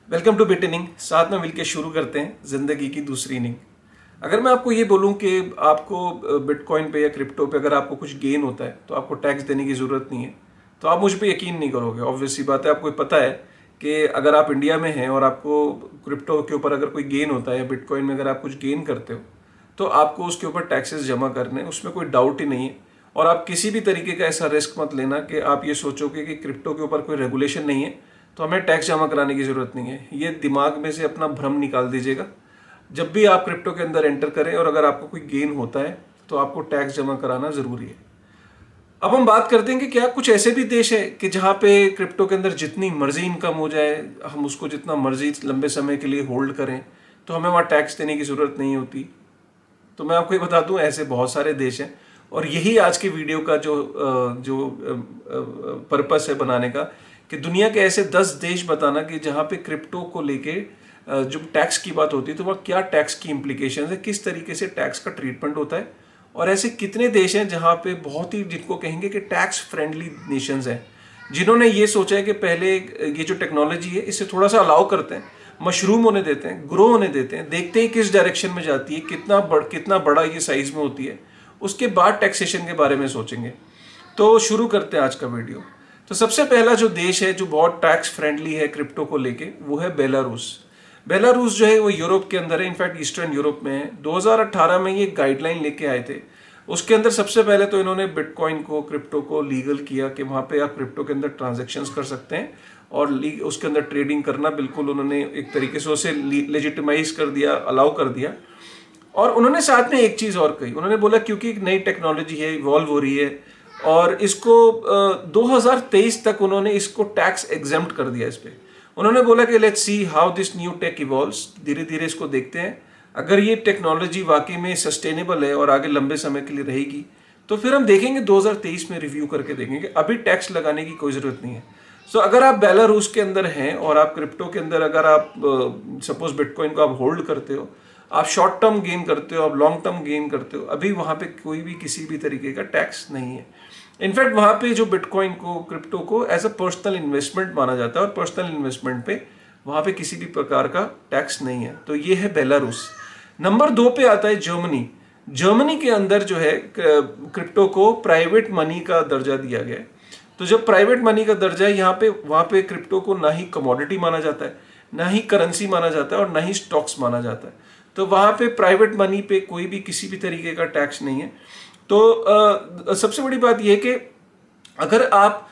Welcome two bit inning. साथ में मिलकर शुरू करते हैं जिंदगी की दूसरी इनिंग। अगर मैं आपको ये बोलूं कि आपको बिटकॉइन पे या क्रिप्टो पे अगर आपको कुछ गेन होता है तो आपको टैक्स देने की ज़रूरत नहीं है, तो आप मुझ पे यकीन नहीं करोगे। ऑब्वियस सी बात है, आपको पता है कि अगर आप इंडिया में हैं और आपको क्रिप्टो के ऊपर अगर कोई गेन होता है या बिटकॉइन में अगर आप कुछ गेन करते हो तो आपको उसके ऊपर टैक्सेस जमा करने, उसमें कोई डाउट ही नहीं है। और आप किसी भी तरीके का ऐसा रिस्क मत लेना कि आप ये सोचोगे कि क्रिप्टो के ऊपर कोई रेगुलेशन नहीं है तो हमें टैक्स जमा कराने की ज़रूरत नहीं है। ये दिमाग में से अपना भ्रम निकाल दीजिएगा। जब भी आप क्रिप्टो के अंदर एंटर करें और अगर आपको कोई गेन होता है तो आपको टैक्स जमा कराना ज़रूरी है। अब हम बात करते हैं कि क्या कुछ ऐसे भी देश है कि जहाँ पे क्रिप्टो के अंदर जितनी मर्जी इनकम हो जाए, हम उसको जितना मर्जी लंबे समय के लिए होल्ड करें तो हमें वहाँ टैक्स देने की ज़रूरत नहीं होती। तो मैं आपको ये बता दूं, ऐसे बहुत सारे देश हैं और यही आज की वीडियो का जो पर्पस है बनाने का, कि दुनिया के ऐसे 10 देश बताना कि जहाँ पे क्रिप्टो को लेके जो टैक्स की बात होती है तो वह क्या टैक्स की इम्प्लीकेशंस है, किस तरीके से टैक्स का ट्रीटमेंट होता है, और ऐसे कितने देश हैं जहाँ पे बहुत ही जिनको कहेंगे कि टैक्स फ्रेंडली नेशंस हैं, जिन्होंने ये सोचा है कि पहले ये जो टेक्नोलॉजी है इसे थोड़ा सा अलाउ करते हैं, मशरूम होने देते हैं, ग्रो होने देते हैं, देखते हैं किस डायरेक्शन में जाती है, कितना बड़ा ये साइज में होती है, उसके बाद टैक्सेशन के बारे में सोचेंगे। तो शुरू करते हैं आज का वीडियो। तो सबसे पहला जो देश है जो बहुत टैक्स फ्रेंडली है क्रिप्टो को लेके, वो है बेलारूस। बेलारूस जो है वो यूरोप के अंदर है, इनफैक्ट ईस्टर्न यूरोप में है। 2018 में ये गाइडलाइन लेके आए थे। उसके अंदर सबसे पहले तो इन्होंने बिटकॉइन को, क्रिप्टो को लीगल किया कि वहाँ पे आप क्रिप्टो के अंदर ट्रांजेक्शन्स कर सकते हैं और उसके अंदर ट्रेडिंग करना बिल्कुल उन्होंने एक तरीके से उसे लेजिटिमाइज कर दिया, अलाउ कर दिया। और उन्होंने साथ में एक चीज़ और कही, उन्होंने बोला क्योंकि एक नई टेक्नोलॉजी है, इवॉल्व हो रही है और इसको 2023 तक उन्होंने इसको टैक्स एग्जेम्प्ट कर दिया इस पे। उन्होंने बोला कि let's see how this new take evolves, धीरे धीरे इसको देखते हैं, अगर ये टेक्नोलॉजी वाकई में सस्टेनेबल है और आगे लंबे समय के लिए रहेगी तो फिर हम देखेंगे 2023 में रिव्यू करके देखेंगे, अभी टैक्स लगाने की कोई ज़रूरत नहीं है। सो अगर आप बेलारूस के अंदर हैं और आप क्रिप्टो के अंदर अगर आप सपोज बिटकॉइन को आप होल्ड करते हो, आप शॉर्ट टर्म गेन करते हो, आप लॉन्ग टर्म गेन करते हो, अभी वहाँ पे कोई भी किसी भी तरीके का टैक्स नहीं है। इनफैक्ट वहाँ पे जो बिटकॉइन को, क्रिप्टो को एज अ पर्सनल इन्वेस्टमेंट माना जाता है और पर्सनल इन्वेस्टमेंट पे वहाँ पे किसी भी प्रकार का टैक्स नहीं है। तो ये है बेलारूस। नंबर 2 पे आता है जर्मनी। जर्मनी के अंदर जो है क्रिप्टो को प्राइवेट मनी का दर्जा दिया गया है। तो जब प्राइवेट मनी का दर्जा है यहाँ पे, वहाँ पे क्रिप्टो को ना ही कमोडिटी माना जाता है, ना ही करेंसी माना जाता है और ना ही स्टॉक्स माना जाता है। तो वहाँ पे प्राइवेट मनी पे कोई भी किसी भी तरीके का टैक्स नहीं है। तो सबसे बड़ी बात यह है कि अगर आप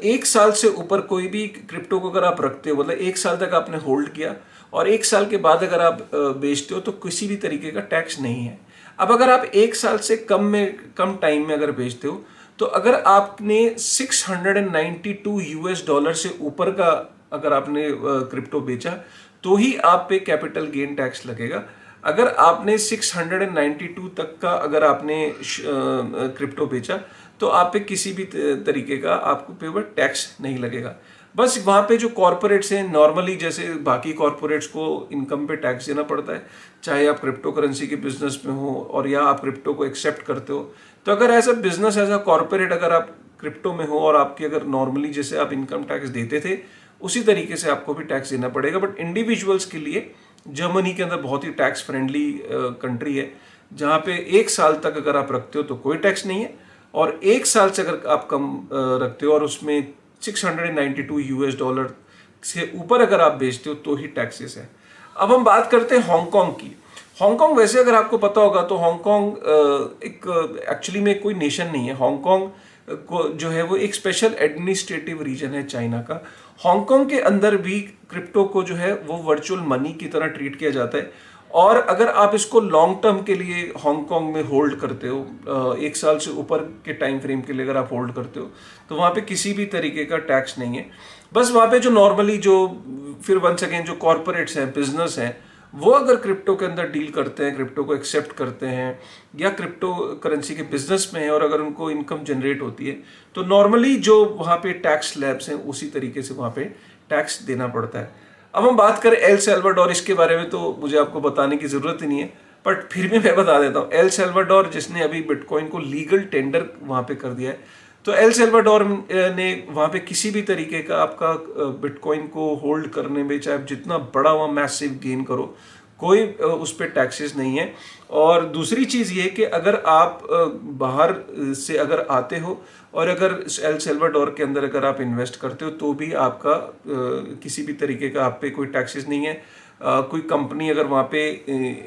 1 साल से ऊपर कोई भी क्रिप्टो को अगर आप रखते हो, मतलब 1 साल तक आपने होल्ड किया और 1 साल के बाद अगर आप बेचते हो तो किसी भी तरीके का टैक्स नहीं है। अब अगर आप 1 साल से कम टाइम में अगर बेचते हो तो अगर आपने $692 से ऊपर का अगर आपने क्रिप्टो बेचा तो ही आप पे कैपिटल गेन टैक्स लगेगा। अगर आपने 692 तक का अगर आपने क्रिप्टो बेचा तो आप पे किसी भी तरीके का आपको पे वो टैक्स नहीं लगेगा। बस वहाँ पे जो कॉर्पोरेट्स हैं, नॉर्मली जैसे बाकी कॉर्पोरेट्स को इनकम पे टैक्स देना पड़ता है, चाहे आप क्रिप्टो करेंसी के बिजनेस में हो और या आप क्रिप्टो को एक्सेप्ट करते हो। तो अगर as a business, as a corporate अगर आप क्रिप्टो में हो और आपकी अगर नॉर्मली जैसे आप इनकम टैक्स देते थे उसी तरीके से आपको भी टैक्स देना पड़ेगा। बट इंडिविजुअल्स के लिए जर्मनी के अंदर बहुत ही टैक्स फ्रेंडली कंट्री है, जहाँ पे 1 साल तक अगर आप रखते हो तो कोई टैक्स नहीं है और 1 साल से अगर आप कम रखते हो और उसमें $692 से ऊपर अगर आप बेचते हो तो ही टैक्सेस है। अब हम बात करते हैं हांगकांग की। हांगकांग वैसे अगर आपको पता होगा तो हांगकांग एक एक्चुअली में कोई नेशन नहीं है। हांगकांग को जो है वो एक स्पेशल एडमिनिस्ट्रेटिव रीजन है चाइना का। हांगकांग के अंदर भी क्रिप्टो को जो है वो वर्चुअल मनी की तरह ट्रीट किया जाता है और अगर आप इसको लॉन्ग टर्म के लिए हांगकांग में होल्ड करते हो, 1 साल से ऊपर के टाइम फ्रेम के लिए अगर आप होल्ड करते हो तो वहाँ पे किसी भी तरीके का टैक्स नहीं है। बस वहाँ पे जो नॉर्मली जो फिर वंस अगेन जो कॉर्पोरेट्स हैं, बिजनेस हैं, वो अगर क्रिप्टो के अंदर डील करते हैं, क्रिप्टो को एक्सेप्ट करते हैं या क्रिप्टो करेंसी के बिजनेस में है और अगर उनको इनकम जनरेट होती है तो नॉर्मली जो वहाँ पे टैक्स स्लैब्स हैं उसी तरीके से वहाँ पे टैक्स देना पड़ता है। अब हम बात करें एल सल्वाडोर, इसके बारे में तो मुझे आपको बताने की ज़रूरत ही नहीं है, बट फिर भी मैं बता देता हूँ। एल सल्वाडोर जिसने अभी बिटकॉइन को लीगल टेंडर वहाँ पे कर दिया है, तो एल सल्वाडोर ने वहाँ पे किसी भी तरीके का आपका बिटकॉइन को होल्ड करने में, चाहे जितना बड़ा वहाँ मैसिव गेन करो, कोई उस पर टैक्सेस नहीं है। और दूसरी चीज़ ये कि अगर आप बाहर से अगर आते हो और अगर एल सल्वाडोर के अंदर अगर आप इन्वेस्ट करते हो तो भी आपका किसी भी तरीके का आप पे कोई टैक्सेस नहीं है। कोई कंपनी अगर वहाँ पे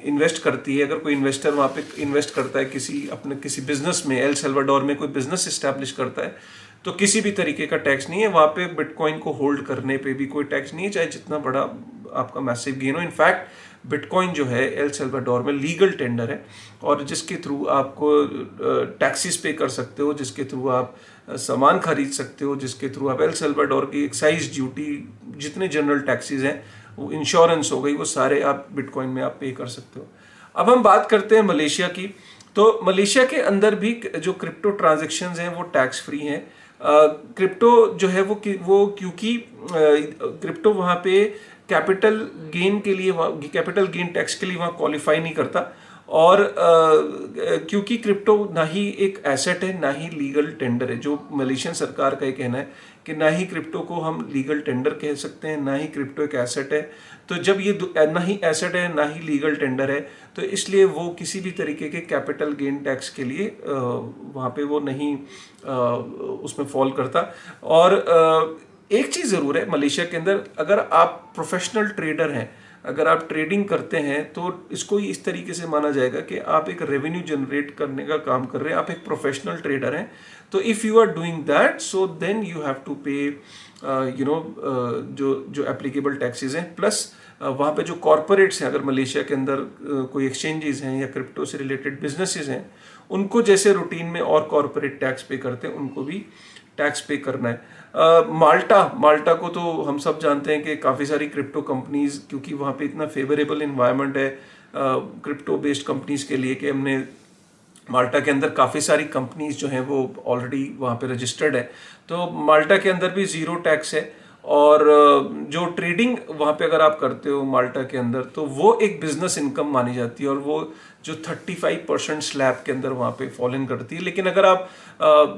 इन्वेस्ट करती है, अगर कोई इन्वेस्टर वहाँ पे इन्वेस्ट करता है किसी बिजनेस में, एल सल्वाडोर में कोई बिजनेस इस्टेब्लिश करता है, तो किसी भी तरीके का टैक्स नहीं है। वहाँ पे बिटकॉइन को होल्ड करने पे भी कोई टैक्स नहीं है, चाहे जितना बड़ा आपका मैसिव गेन हो। इनफैक्ट बिटकॉइन जो है एल सल्वाडोर में लीगल टेंडर है, और जिसके थ्रू आपको टैक्सेस पे कर सकते हो, जिसके थ्रू आप सामान खरीद सकते हो, जिसके थ्रू आप एल सल्वाडोर की एक्साइज ड्यूटी, जितने जनरल टैक्सेस हैं, वो इंश्योरेंस हो गई, वो सारे आप बिटकॉइन में आप पे कर सकते हो। अब हम बात करते हैं मलेशिया की। तो मलेशिया के अंदर भी जो क्रिप्टो ट्रांजैक्शंस हैं वो टैक्स फ्री हैं। क्रिप्टो जो है वो क्योंकि क्रिप्टो वहाँ पे कैपिटल गेन के लिए, कैपिटल गेन टैक्स के लिए वहाँ क्वालिफाई नहीं करता, और क्योंकि क्रिप्टो ना ही एक एसेट है ना ही लीगल टेंडर है। जो मलेशियन सरकार का ये कहना है कि ना ही क्रिप्टो को हम लीगल टेंडर कह सकते हैं, ना ही क्रिप्टो एक एसेट है। तो जब ये ना ही एसेट है ना ही लीगल टेंडर है, तो इसलिए वो किसी भी तरीके के कैपिटल गेन टैक्स के लिए वहाँ पे वो नहीं उसमें फॉल करता। और एक चीज़ ज़रूर है मलेशिया के अंदर, अगर आप प्रोफेशनल ट्रेडर हैं, अगर आप ट्रेडिंग करते हैं, तो इसको इस तरीके से माना जाएगा कि आप एक रेवेन्यू जनरेट करने का काम कर रहे हैं, आप एक प्रोफेशनल ट्रेडर हैं। तो if you are doing that, so then you have to pay जो एप्लीकेबल टैक्सेस हैं। प्लस वहाँ पे जो कॉरपोरेट्स हैं, अगर मलेशिया के अंदर कोई एक्सचेंजेस हैं या क्रिप्टो से रिलेटेड बिजनेसेस हैं, उनको जैसे रूटीन में और कॉरपोरेट टैक्स पे करते हैं, उनको भी टैक्स पे करना है। माल्टा को तो हम सब जानते हैं कि काफ़ी सारी क्रिप्टो कंपनीज, क्योंकि वहाँ पे इतना फेवरेबल इन्वायरमेंट है क्रिप्टो बेस्ड कंपनीज के लिए, कि हमने माल्टा के अंदर काफ़ी सारी कंपनीज जो हैं वो ऑलरेडी वहाँ पे रजिस्टर्ड है। तो माल्टा के अंदर भी ज़ीरो टैक्स है। और जो ट्रेडिंग वहाँ पे अगर आप करते हो माल्टा के अंदर, तो वो एक बिजनेस इनकम मानी जाती है, और वो जो 35% स्लैब के अंदर वहाँ पे फॉल इन करती है। लेकिन अगर आप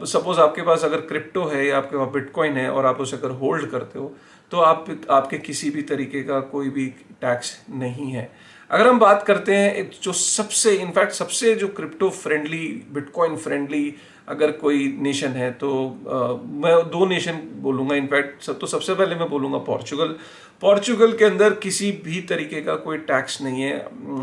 सपोज आपके पास अगर क्रिप्टो है या आपके पास बिटकॉइन है और आप उसे अगर होल्ड करते हो, तो आपके किसी भी तरीके का कोई भी टैक्स नहीं है। अगर हम बात करते हैं जो सबसे जो क्रिप्टो फ्रेंडली, बिटकॉइन फ्रेंडली अगर कोई नेशन है, तो मैं दो नेशन बोलूँगा। इनफैक्ट सबसे पहले मैं बोलूँगा पोर्चुगल के अंदर किसी भी तरीके का कोई टैक्स नहीं है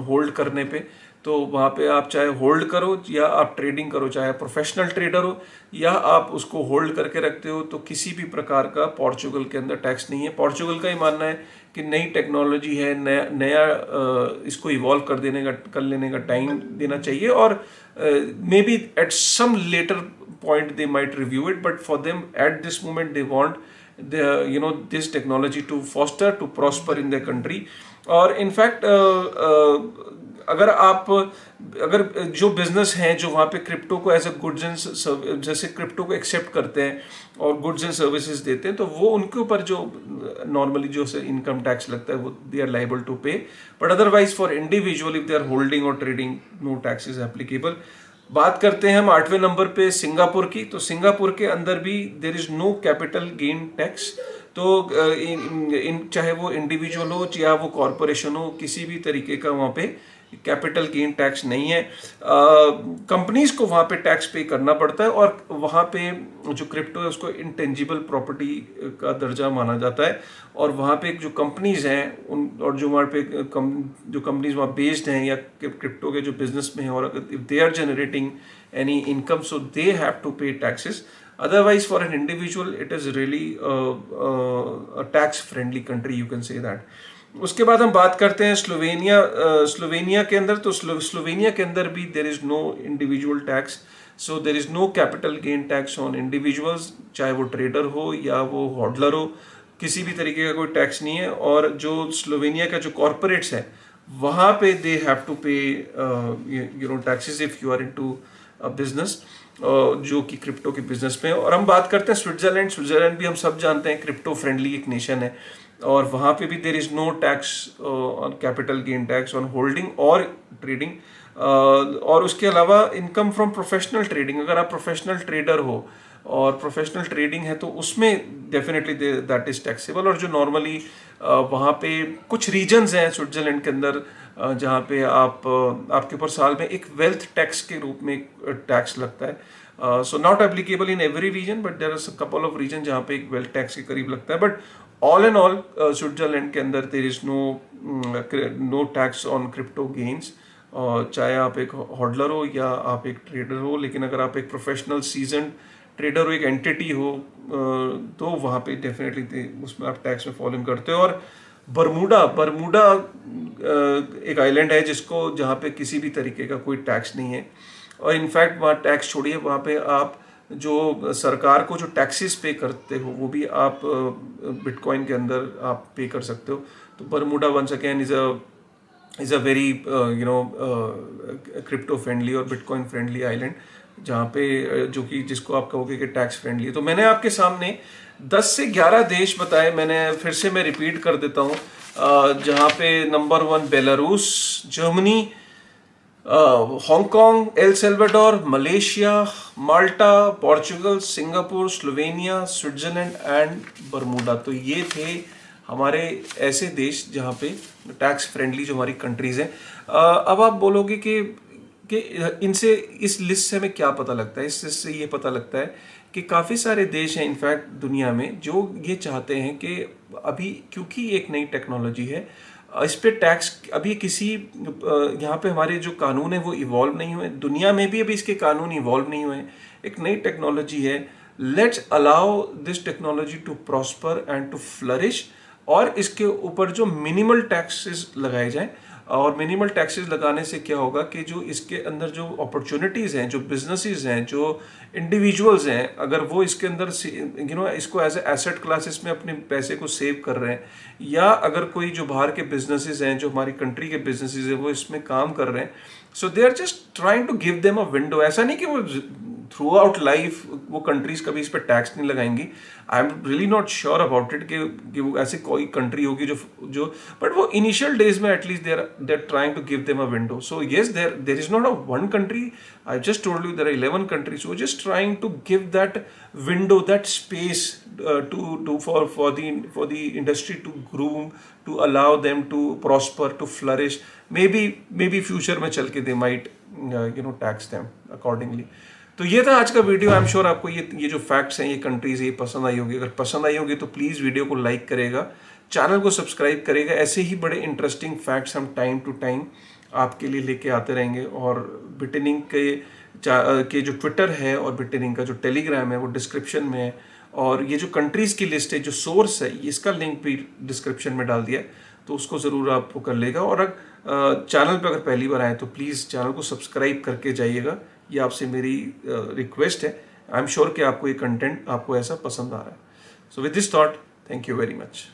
होल्ड करने पे। तो वहाँ पे आप चाहे होल्ड करो या आप ट्रेडिंग करो, चाहे प्रोफेशनल ट्रेडर हो या आप उसको होल्ड करके रखते हो, तो किसी भी प्रकार का पोर्चुगल के अंदर टैक्स नहीं है। पोर्चुगल का ही मानना है कि नई टेक्नोलॉजी है, नया इसको इवॉल्व कर लेने का टाइम देना चाहिए, और maybe at some later point they might review it, but for them at this moment they want this technology to foster, to prosper in the country. और इनफैक्ट अगर जो बिजनेस हैं जो वहाँ पे क्रिप्टो को एज ए गुड्स एंड जैसे crypto को एक्सेप्ट करते हैं और गुड्स एंड सर्विसेज देते हैं, तो वो उनके ऊपर जो नॉर्मली जो से इनकम टैक्स लगता है वो they are liable to pay. But otherwise for individual if they are holding और trading, no tax is applicable. बात करते हैं हम 8वें नंबर पे सिंगापुर की। तो सिंगापुर के अंदर भी there is no capital gain tax. तो चाहे वो इंडिविजुअल हो या वो कॉरपोरेशन हो, किसी भी तरीके का वहाँ पे कैपिटल गेन टैक्स नहीं है। कंपनीज को वहाँ पे टैक्स पे करना पड़ता है, और वहाँ पे जो क्रिप्टो है उसको इंटेंजिबल प्रॉपर्टी का दर्जा माना जाता है। और वहाँ पे जो कंपनीज हैं उन, और जो वहाँ पे जो कंपनीज वहाँ बेस्ड हैं या क्रिप्टो के जो बिजनेस में हैं, और if they are generating any income, so they have to pay taxes. Otherwise, for an individual, it is really a tax-friendly country. You can say that. उसके बाद हम बात करते हैं स्लोवेनिया के अंदर। तो स्लोवेनिया के अंदर भी there is no individual tax, so there is no capital gain tax on individuals, चाहे वो ट्रेडर हो या वो हॉडलर हो, किसी भी तरीके का कोई टैक्स नहीं है। और जो स्लोवेनिया का जो कॉर्पोरेट्स है वहाँ पे they have to pay taxes if you are into a business, जो कि क्रिप्टो के बिजनेस में। और हम बात करते हैं स्विट्जरलैंड भी हम सब जानते हैं क्रिप्टो फ्रेंडली एक नेशन है, और वहाँ पे भी there is no tax on capital gain tax on holding और ट्रेडिंग। और उसके अलावा इनकम फ्रॉम प्रोफेशनल ट्रेडिंग, अगर आप प्रोफेशनल ट्रेडर हो और प्रोफेशनल ट्रेडिंग है तो उसमें डेफिनेटली दैट इज टैक्सेबल। और जो नॉर्मली वहाँ पे कुछ रीजन्स हैं स्विट्जरलैंड के अंदर जहाँ पे आपके ऊपर साल में एक वेल्थ टैक्स के रूप में टैक्स लगता है। So not applicable in every region, but there are couple of region जहाँ पे एक वेल्थ टैक्स के करीब लगता है। But all and all Switzerland के अंदर there is no tax on crypto gains. चाहे आप एक होल्डर हो या आप एक ट्रेडर हो, लेकिन अगर आप एक प्रोफेशनल सीजन ट्रेडर हो, एक एंटिटी हो, तो वहाँ पे डेफिनेटली उसमें आप टैक्स में फॉलो करते हो। और बरमूडा एक आइलैंड है जिसको जहाँ पे किसी भी तरीके का कोई टैक्स नहीं है। और इनफैक्ट वहाँ टैक्स छोड़िए, वहाँ पे आप जो सरकार को जो टैक्सेस पे करते हो वो भी आप बिटकॉइन के अंदर आप पे कर सकते हो। तो Bermuda once again is a very crypto friendly और बिटकॉइन फ्रेंडली आइलैंड, जहाँ पे जिसको आप कहोगे कि टैक्स फ्रेंडली है। तो मैंने आपके सामने 10 से 11 देश बताए, फिर से मैं रिपीट कर देता हूँ, जहाँ पे number 1 Belarus, Germany, Hong Kong, El Salvador, Malaysia, Malta, Portugal, Singapore, Slovenia, Switzerland and Bermuda. तो ये थे हमारे ऐसे देश जहाँ पे टैक्स फ्रेंडली जो हमारी कंट्रीज हैं। अब आप बोलोगे कि इनसे, इस लिस्ट से हमें क्या पता लगता है? इस लिस्ट से ये पता लगता है कि काफ़ी सारे देश हैं इनफैक्ट दुनिया में जो ये चाहते हैं कि अभी क्योंकि एक नई टेक्नोलॉजी है इस पे टैक्स अभी किसी यहाँ पे हमारे जो कानून है वो इवॉल्व नहीं हुए, दुनिया में भी अभी इसके कानून इवॉल्व नहीं हुए। एक नई टेक्नोलॉजी है, let's allow this technology to prosper and to flourish, और इसके ऊपर जो मिनिमल टैक्सेस लगाए जाएं। और मिनिमल टैक्सेस लगाने से क्या होगा कि जो इसके अंदर जो अपॉर्चुनिटीज़ हैं, जो बिजनेसेस हैं, जो इंडिविजुअल्स हैं, अगर वो इसके अंदर इसको एज ए एसेट क्लासेस में अपने पैसे को सेव कर रहे हैं, या अगर कोई जो बाहर के बिजनेसेस हैं, जो हमारी कंट्री के बिजनेसेस हैं, वो इसमें काम कर रहे हैं, so they are just trying to give them a window. ऐसा नहीं कि वो थ्रू आउट लाइफ वो कंट्रीज कभी इस पर टैक्स नहीं लगाएंगी। I am really not sure about it कि वो ऐसी कोई कंट्री होगी जो बट वो इनिशियल डेज में at least they're trying to give them a window. So yes, there is not a one country, I just told you there are 11 countries who are just trying to give that window, that space for the industry to groom, to allow them to prosper, to flourish. Maybe future में चल के they might tax them accordingly. तो ये था आज का video. I am sure आपको ये जो फैक्ट्स हैं, ये कंट्रीज, ये पसंद आई होगी। अगर पसंद आई होगी तो प्लीज़ वीडियो को लाइक करेगा, चैनल को सब्सक्राइब करेगा। ऐसे ही बड़े इंटरेस्टिंग फैक्ट्स हम टाइम टू टाइम आपके लिए लेके आते रहेंगे। और बिटनिंग के जो ट्विटर है और बिटनिंग का जो टेलीग्राम है वो डिस्क्रिप्शन में है, और ये जो कंट्रीज़ की लिस्ट है, जो सोर्स है, इसका लिंक भी डिस्क्रिप्शन में डाल दिया है, तो उसको ज़रूर आपको कर लेगा। और अगर चैनल पर अगर पहली बार आए तो प्लीज़ चैनल को सब्सक्राइब करके जाइएगा, ये आपसे मेरी रिक्वेस्ट है। आई एम श्योर कि आपको ये कंटेंट आपको ऐसा पसंद आ रहा है। So with this thought, thank you very much.